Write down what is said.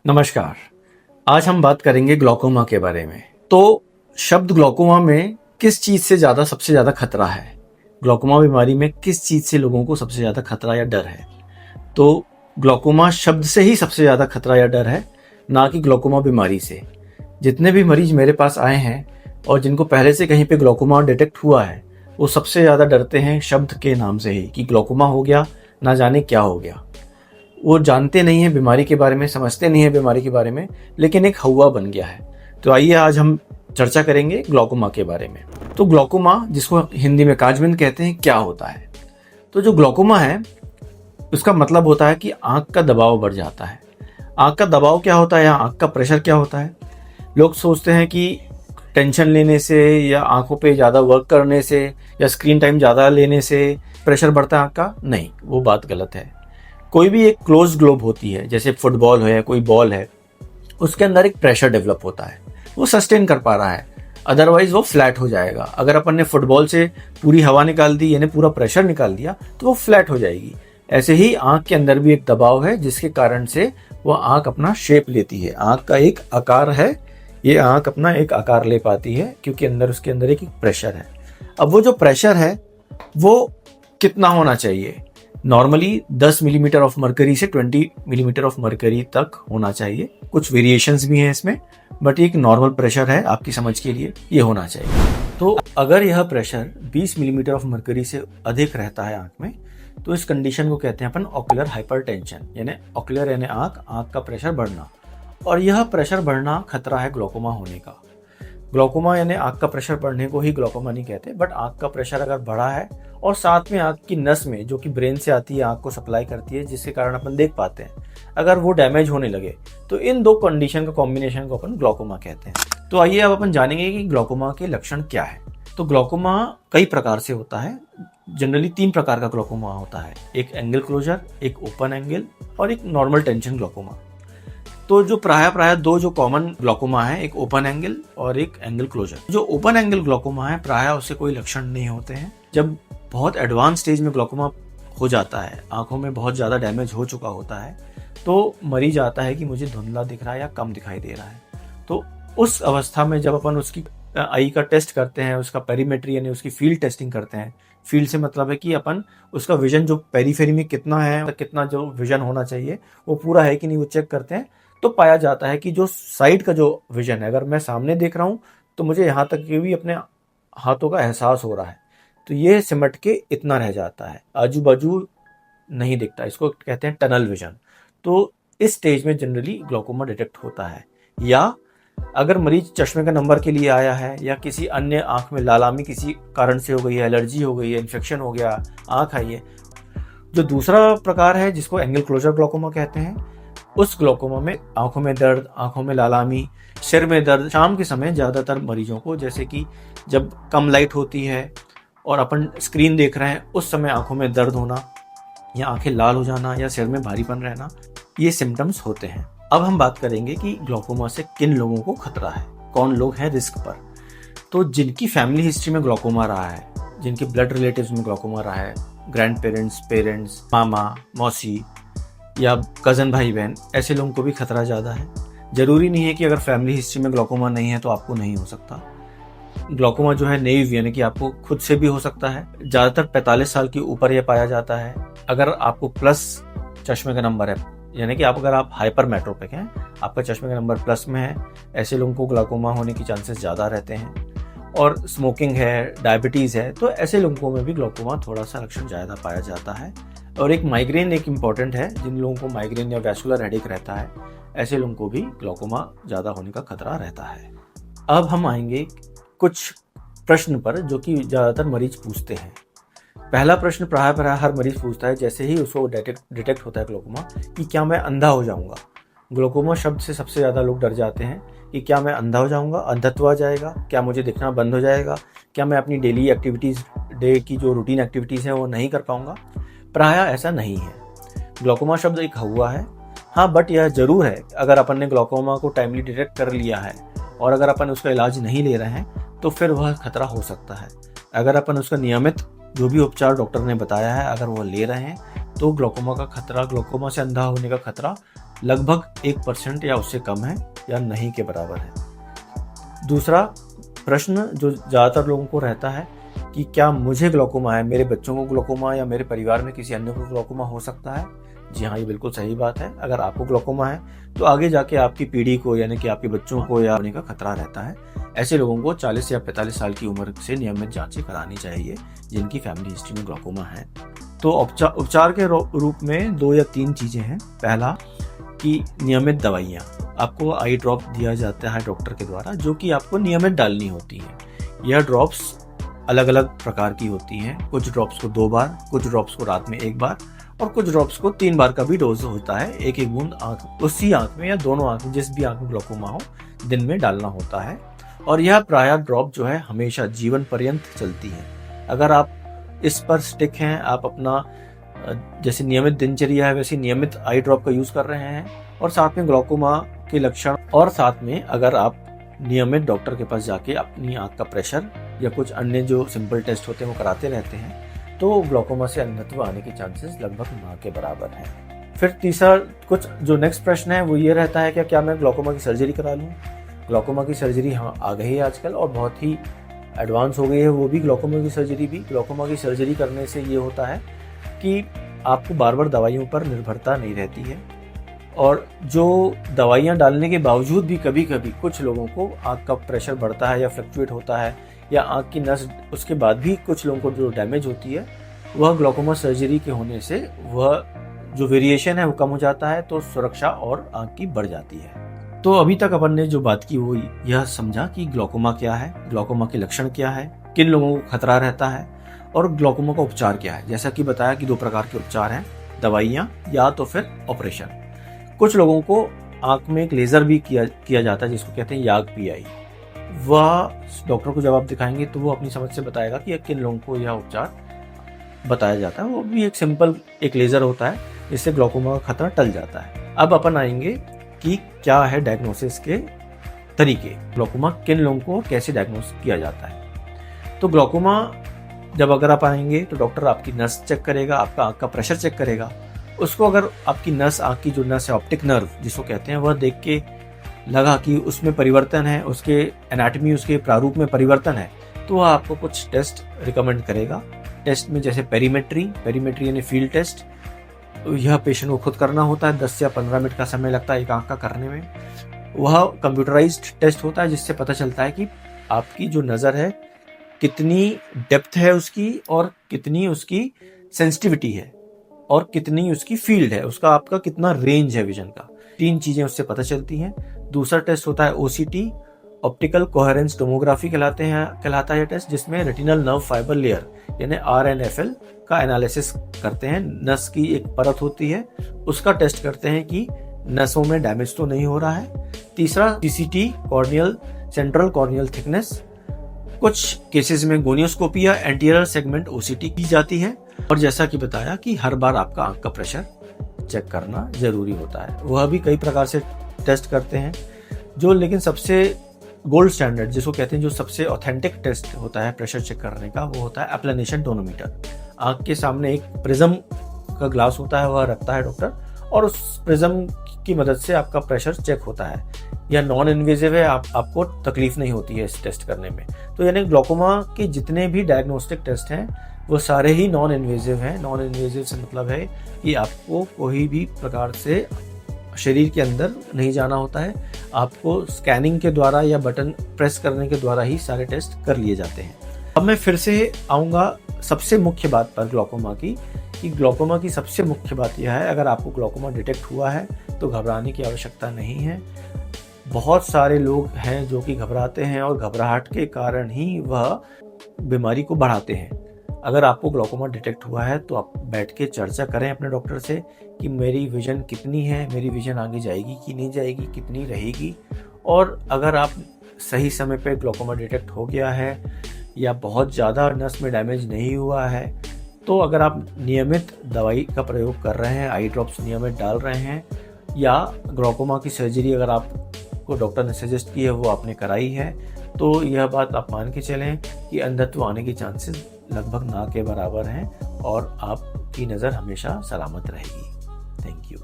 नमस्कार। आज हम बात करेंगे ग्लूकोमा के बारे में। तो शब्द ग्लूकोमा में किस चीज़ से सबसे ज़्यादा खतरा है? ग्लूकोमा बीमारी में किस चीज़ से लोगों को सबसे ज़्यादा खतरा या डर है? तो ग्लूकोमा शब्द से ही सबसे ज़्यादा खतरा या डर है, ना कि ग्लूकोमा बीमारी से। जितने भी मरीज मेरे पास आए हैं और जिनको पहले से कहीं पे ग्लूकोमा डिटेक्ट हुआ है, वो सबसे ज़्यादा डरते हैं शब्द के नाम से ही कि ग्लूकोमा हो गया, ना जाने क्या हो गया। वो जानते नहीं है बीमारी के बारे में, समझते नहीं है बीमारी के बारे में, लेकिन एक हवा बन गया है। तो आइए आज हम चर्चा करेंगे ग्लूकोमा के बारे में। तो ग्लूकोमा, जिसको हिंदी में काजबिंद कहते हैं, क्या होता है? तो जो ग्लूकोमा है उसका मतलब होता है कि आंख का दबाव बढ़ जाता है। आंख का दबाव क्या होता है या आंख का प्रेशर क्या होता है? लोग सोचते हैं कि टेंशन लेने से या आंखों पे ज़्यादा वर्क करने से या स्क्रीन टाइम ज़्यादा लेने से प्रेशर बढ़ता है आंख का। नहीं, वो बात गलत है। कोई भी एक क्लोज ग्लोब होती है, जैसे फुटबॉल है, कोई बॉल है, उसके अंदर एक प्रेशर डेवलप होता है, वो सस्टेन कर पा रहा है, अदरवाइज वो फ्लैट हो जाएगा। अगर अपन ने फुटबॉल से पूरी हवा निकाल दी, यानी पूरा प्रेशर निकाल दिया, तो वो फ्लैट हो जाएगी। ऐसे ही आंख के अंदर भी एक दबाव है, जिसके कारण से वो आंख अपना शेप लेती है। आंख का एक आकार है, ये आंख अपना एक आकार ले पाती है क्योंकि उसके अंदर एक प्रेशर है। अब वो जो प्रेशर है वो कितना होना चाहिए? नॉर्मली 10 मिलीमीटर ऑफ मरकरी से 20 मिलीमीटर ऑफ मरकरी तक होना चाहिए। कुछ वेरिएशंस भी हैं इसमें, बट एक नॉर्मल प्रेशर है, आपकी समझ के लिए ये होना चाहिए। तो अगर यह प्रेशर 20 मिलीमीटर ऑफ मरकरी से अधिक रहता है आंख में, तो इस कंडीशन को कहते हैं अपन ऑक्यूलर हाइपरटेंशन, यानी ऑक्यूलर यानी आंख का प्रेशर बढ़ना। और यह प्रेशर बढ़ना खतरा है ग्लूकोमा होने का। ग्लूकोमा यानी आंख का प्रेशर बढ़ने को ही ग्लूकोमा नहीं कहते, बट आंख का प्रेशर अगर बढ़ा है और साथ में आंख की नस में, जो कि ब्रेन से आती है, आंख को सप्लाई करती है, जिसके कारण अपन देख पाते हैं, अगर वो डैमेज होने लगे, तो इन दो कंडीशन का कॉम्बिनेशन को अपन ग्लूकोमा कहते हैं। तो आइए अब अपन जानेंगे कि ग्लूकोमा के लक्षण क्या है। तो ग्लूकोमा कई प्रकार से होता है। जनरली 3 प्रकार का ग्लूकोमा होता है, एक एंगल क्लोजर, एक ओपन एंगल और एक नॉर्मल टेंशन ग्लूकोमा। तो जो प्राय 2 जो कॉमन ग्लूकोमा है, एक ओपन एंगल और एक एंगल क्लोजर। जो ओपन एंगल ग्लूकोमा है, प्राय उससे कोई लक्षण नहीं होते हैं। जब बहुत एडवांस स्टेज में ग्लूकोमा हो जाता है, आंखों में बहुत ज़्यादा डैमेज हो चुका होता है, तो मरीज आता है कि मुझे धुंधला दिख रहा है या कम दिखाई दे रहा है। तो उस अवस्था में जब अपन उसकी आई का टेस्ट करते हैं, उसका पेरीमेट्री यानी उसकी फील्ड टेस्टिंग करते हैं। फील्ड से मतलब है कि अपन उसका विजन जो पेरीफेरी में कितना है, कितना जो विजन होना चाहिए वो पूरा है कि नहीं, वो चेक करते हैं। तो पाया जाता है कि जो साइड का जो विजन है, अगर मैं सामने देख रहा हूँ तो मुझे यहाँ तक के भी अपने हाथों का एहसास हो रहा है, तो ये सिमट के इतना रह जाता है, आजू बाजू नहीं दिखता। इसको कहते हैं टनल विजन। तो इस स्टेज में जनरली ग्लूकोमा डिटेक्ट होता है। या अगर मरीज चश्मे का नंबर के लिए आया है या किसी अन्य आंख में लालामी किसी कारण से हो गई है, एलर्जी हो गई है, इन्फेक्शन हो गया, आंख आई है। जो दूसरा प्रकार है जिसको एंगल क्लोजर ग्लूकोमा कहते हैं, उस ग्लूकोमा में आंखों में दर्द, आंखों में लालामी, सिर में दर्द, शाम के समय ज़्यादातर मरीजों को, जैसे कि जब कम लाइट होती है और अपन स्क्रीन देख रहे हैं, उस समय आंखों में दर्द होना या आंखें लाल हो जाना या सिर में भारीपन रहना, ये सिम्टम्स होते हैं। अब हम बात करेंगे कि ग्लूकोमा से किन लोगों को खतरा है, कौन लोग हैं रिस्क पर। तो जिनकी फैमिली हिस्ट्री में ग्लूकोमा रहा है, जिनके ब्लड रिलेटिव्स में ग्लूकोमा रहा है, ग्रैंड पेरेंट्स, पेरेंट्स, मामा, मौसी या कज़न भाई बहन, ऐसे लोगों को भी खतरा ज़्यादा है। ज़रूरी नहीं है कि अगर फैमिली हिस्ट्री में ग्लूकोमा नहीं है तो आपको नहीं हो सकता। ग्लूकोमा जो है नेइव, यानी कि आपको खुद से भी हो सकता है। ज़्यादातर 45 साल के ऊपर यह पाया जाता है। अगर आपको प्लस चश्मे का नंबर है, यानी कि अगर आप हाइपर मेट्रोपिक हैं, आपका चश्मे का नंबर प्लस में है, ऐसे लोगों को ग्लूकोमा होने की चांसेस ज़्यादा रहते हैं। और स्मोकिंग है, डायबिटीज़ है, तो ऐसे लोगों में भी ग्लूकोमा थोड़ा सा लक्षण ज़्यादा पाया जाता है। और एक माइग्रेन एक इम्पॉर्टेंट है, जिन लोगों को माइग्रेन या वैस्कुलर हेडेक रहता है, ऐसे लोगों को भी ग्लूकोमा ज़्यादा होने का खतरा रहता है। अब हम आएंगे कुछ प्रश्न पर जो कि ज़्यादातर मरीज पूछते हैं। पहला प्रश्न प्राय हर मरीज पूछता है जैसे ही उसको डिटेक्ट होता है ग्लूकोमा, कि क्या मैं अंधा हो जाऊंगा। ग्लूकोमा शब्द से सबसे ज़्यादा लोग डर जाते हैं कि क्या मैं अंधा हो जाऊंगा, अंधत्व आ जाएगा, क्या मुझे दिखना बंद हो जाएगा, क्या मैं अपनी डेली एक्टिविटीज़, डे की जो रूटीन एक्टिविटीज़ हैं वो नहीं कर पाऊंगा। प्राय ऐसा नहीं है। ग्लूकोमा शब्द एक हवा है, हाँ, बट यह जरूर है अगर अपन ने ग्लूकोमा को टाइमली डिटेक्ट कर लिया है और अगर अपन उसका इलाज नहीं ले रहे हैं तो फिर वह खतरा हो सकता है। अगर अपन उसका नियमित जो भी उपचार डॉक्टर ने बताया है अगर वो ले रहे हैं तो ग्लूकोमा से अंधा होने का खतरा लगभग 1% या उससे कम है या नहीं के बराबर है। दूसरा प्रश्न जो ज़्यादातर लोगों को रहता है कि क्या मुझे ग्लूकोमा है, मेरे बच्चों को ग्लूकोमा या मेरे परिवार में किसी अन्य को ग्लूकोमा हो सकता है? जी हाँ, ये बिल्कुल सही बात है। अगर आपको ग्लूकोमा है तो आगे जाके आपकी पीढ़ी को यानी कि आपके बच्चों को या होने का खतरा रहता है। ऐसे लोगों को 40 या 45 साल की उम्र से नियमित जांचें करानी चाहिए जिनकी फैमिली हिस्ट्री में ग्लूकोमा है। तो उपचार के रूप में 2 या 3 चीज़ें हैं। पहला कि नियमित दवाइयाँ, आपको आई ड्रॉप दिया जाता है डॉक्टर के द्वारा जो कि आपको नियमित डालनी होती है। यह ड्रॉप्स अलग अलग प्रकार की होती हैं। कुछ ड्रॉप्स को 2 बार, कुछ ड्रॉप्स को रात में 1 बार और कुछ ड्रॉप्स को 3 बार का भी डोज होता है। एक एक बूंद उसी आंख में या दोनों आंख में, जिस भी आंख में ग्लूकोमा हो, दिन में डालना होता है। और यह प्रायः ड्रॉप जो है हमेशा जीवन पर्यंत चलती है। अगर आप इस पर स्टिक हैं, आप अपना जैसे नियमित दिनचर्या है वैसे नियमित आई ड्रॉप का यूज कर रहे हैं और साथ में ग्लूकोमा के लक्षण और साथ में अगर आप नियमित डॉक्टर के पास जाके अपनी आंख का प्रेशर या कुछ अन्य जो सिंपल टेस्ट होते हैं वो कराते रहते हैं तो ग्लूकोमा से अंधत्व आने के चांसेस लगभग ना के बराबर हैं। फिर तीसरा कुछ जो नेक्स्ट प्रश्न है वो ये रहता है क्या मैं ग्लूकोमा की सर्जरी करा लूँ? ग्लूकोमा की सर्जरी हाँ आ गई है आजकल और बहुत ही एडवांस हो गई है वो भी। ग्लूकोमा की सर्जरी भी, ग्लूकोमा की सर्जरी करने से ये होता है कि आपको बार बार दवाइयों पर निर्भरता नहीं रहती है और जो दवाइयाँ डालने के बावजूद भी कभी कभी कुछ लोगों को आँख का प्रेशर बढ़ता है या फ्लक्चुएट होता है या आँख की नस उसके बाद भी कुछ लोगों को जो डैमेज होती है वह ग्लूकोमा सर्जरी के होने से वह जो वेरिएशन है वो कम हो जाता है तो सुरक्षा और आँख की बढ़ जाती है। तो अभी तक अपन ने जो बात की वो यह समझा कि ग्लूकोमा क्या है, ग्लूकोमा के लक्षण क्या है, किन लोगों को खतरा रहता है और ग्लूकोमा का उपचार क्या है। जैसा कि बताया कि 2 प्रकार के उपचार हैं, दवाइयाँ या तो फिर ऑपरेशन। कुछ लोगों को आंख में एक लेजर भी किया जाता है जिसको कहते हैं याग पीआई। वह डॉक्टर को जब आप दिखाएंगे तो वो अपनी समझ से बताएगा कि किन लोगों को यह उपचार बताया जाता है। वो भी एक सिंपल एक लेजर होता है जिससे ग्लूकोमा का खतरा टल जाता है। अब अपन आएंगे कि क्या है डायग्नोसिस के तरीके, ग्लूकोमा किन लोगों को कैसे डायग्नोस किया जाता है। तो ग्लूकोमा जब अगर आप आएंगे तो डॉक्टर आपकी नस चेक करेगा, आपका आंख का प्रेशर चेक करेगा। उसको अगर आपकी नस, आंख की जो नस है ऑप्टिक नर्व जिसको कहते हैं, वह देख के लगा कि उसमें परिवर्तन है, उसके एनाटॉमी, उसके प्रारूप में परिवर्तन है, तो वह आपको कुछ टेस्ट रिकमेंड करेगा। टेस्ट में जैसे पेरीमेट्री यानी फील्ड टेस्ट, यह पेशेंट को खुद करना होता है। 10 या 15 मिनट का समय लगता है एक आंख का करने में। वह कंप्यूटराइज्ड टेस्ट होता है जिससे पता चलता है कि आपकी जो नज़र है कितनी डेप्थ है उसकी और कितनी उसकी सेंसिटिविटी है और कितनी उसकी फील्ड है, उसका आपका कितना रेंज है विजन का। 3 चीज़ें उससे पता चलती हैं। दूसरा टेस्ट होता है OCT, ऑप्टिकल कोहेरेंस टोमोग्राफी कहलाता है यह टेस्ट, जिसमें रेटिनल नर्व फाइबर लेयर यानी RNFL का एनालिसिस करते हैं। नस की एक परत होती है, उसका टेस्ट करते हैं कि नसों में डैमेज तो नहीं हो रहा है। तीसरा CCT, corneal central corneal thickness. कुछ केसेस में गोनियोस्कोपी या एंटीरियर सेगमेंट OCT की जाती है। और जैसा कि बताया कि हर बार आपका आंख का प्रेशर चेक करना जरूरी होता है। वह भी कई प्रकार से टेस्ट करते हैं जो, लेकिन सबसे गोल्ड स्टैंडर्ड जिसको कहते हैं, जो सबसे ऑथेंटिक टेस्ट होता है प्रेशर चेक करने का, वो होता है एप्लेनेशन टोनोमीटर। आंख के सामने एक प्रिज्म का ग्लास होता है, वह रखता है डॉक्टर, और उस प्रिज्म की मदद से आपका प्रेशर चेक होता है। यह नॉन इन्वेजिव है, आपको तकलीफ नहीं होती है इस टेस्ट करने में। तो यानी ग्लूकोमा के जितने भी डायग्नोस्टिक टेस्ट हैं वो सारे ही नॉन इन्वेजिव हैं। नॉन इन्वेजिव से मतलब है कि आपको कोई भी प्रकार से शरीर के अंदर नहीं जाना होता है, आपको स्कैनिंग के द्वारा या बटन प्रेस करने के द्वारा ही सारे टेस्ट कर लिए जाते हैं। अब मैं फिर से आऊँगा सबसे मुख्य बात पर ग्लूकोमा की, कि ग्लूकोमा की सबसे मुख्य बात यह है, अगर आपको ग्लूकोमा डिटेक्ट हुआ है तो घबराने की आवश्यकता नहीं है। बहुत सारे लोग हैं जो कि घबराते हैं और घबराहट के कारण ही वह बीमारी को बढ़ाते हैं। अगर आपको ग्लूकोमा डिटेक्ट हुआ है तो आप बैठ के चर्चा करें अपने डॉक्टर से कि मेरी विजन कितनी है, मेरी विजन आगे जाएगी कि नहीं जाएगी, कितनी रहेगी। और अगर आप सही समय पे ग्लूकोमा डिटेक्ट हो गया है या बहुत ज़्यादा नस में डैमेज नहीं हुआ है, तो अगर आप नियमित दवाई का प्रयोग कर रहे हैं, आई ड्रॉप्स नियमित डाल रहे हैं, या ग्लूकोमा की सर्जरी अगर आपको डॉक्टर ने सजेस्ट की है वो आपने कराई है, तो यह बात आप मान के चलें कि अंधत्व आने के चांसेस लगभग ना के बराबर हैं और आपकी नज़र हमेशा सलामत रहेगी। Thank you.